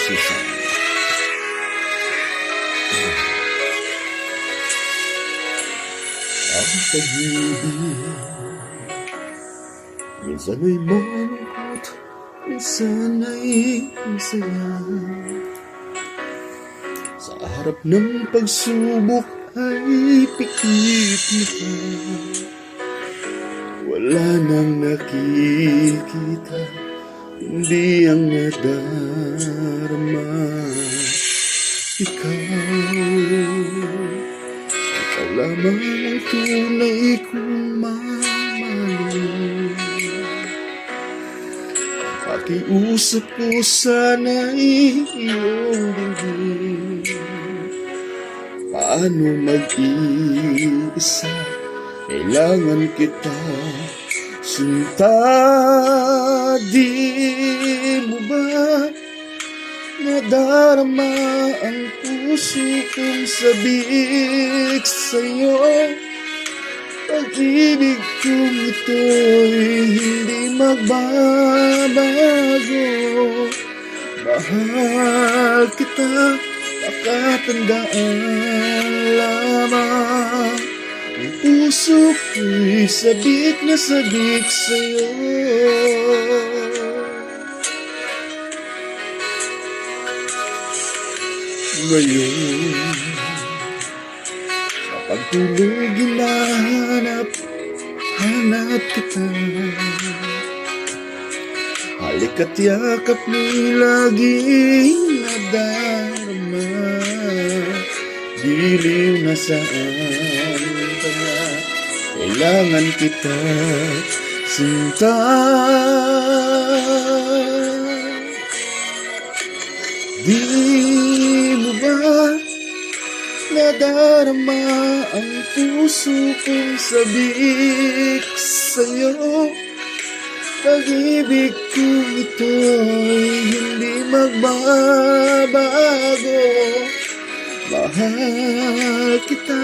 Susan. Ang pag-ibig minsan ay malungkot, minsan ay masaya. Sa harap ng pagsubok ay pikit mo ka. Wala nang nakikita, hindi ang nadarama. Ikaw lamang ang tunay kong mamahalin. Pakiusap ko sana'y iyong dinggin. Paano mag-iisa? Kailangan kita, sinta. Di mo ba nadarama ang puso kong sabik sa'yo? Pag-ibig kong ito'y hindi magbabago. Mahal kita, pakatandaan lamang. Ang puso ko'y sabik na sabik sa'yo. Ngayon, sa pagtulog hinahanap kita. Halika't yakap mo'y laging nadarama. Diliw na saan ka na, kailangan kita, sinta. Di mo ba nadarama ang puso kong sabik sa'yo? Pag-ibig kong ito'y hindi magbabago. Mahal kita,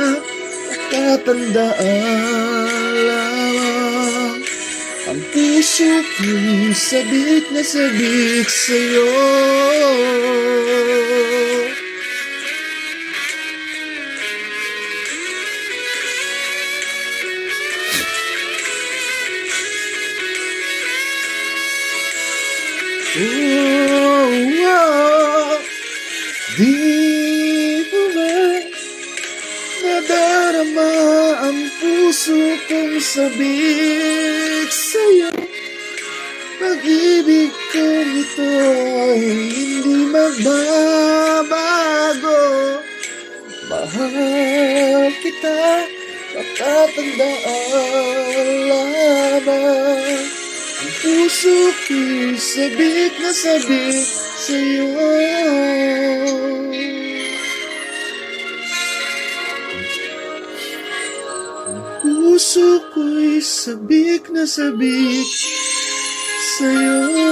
nakatandaan lamang. Ang puso ko'y sabik na sabik sa'yo. Di mo ba nadarama ang puso kong sabik sa'yo? Pag-ibig kong ito ay hindi magbabago. Mahal kita, makatandaan lamang. Ang puso ko'y sabik na sabik sa'yo. Puso ko'y sabik na sabik sa'yo.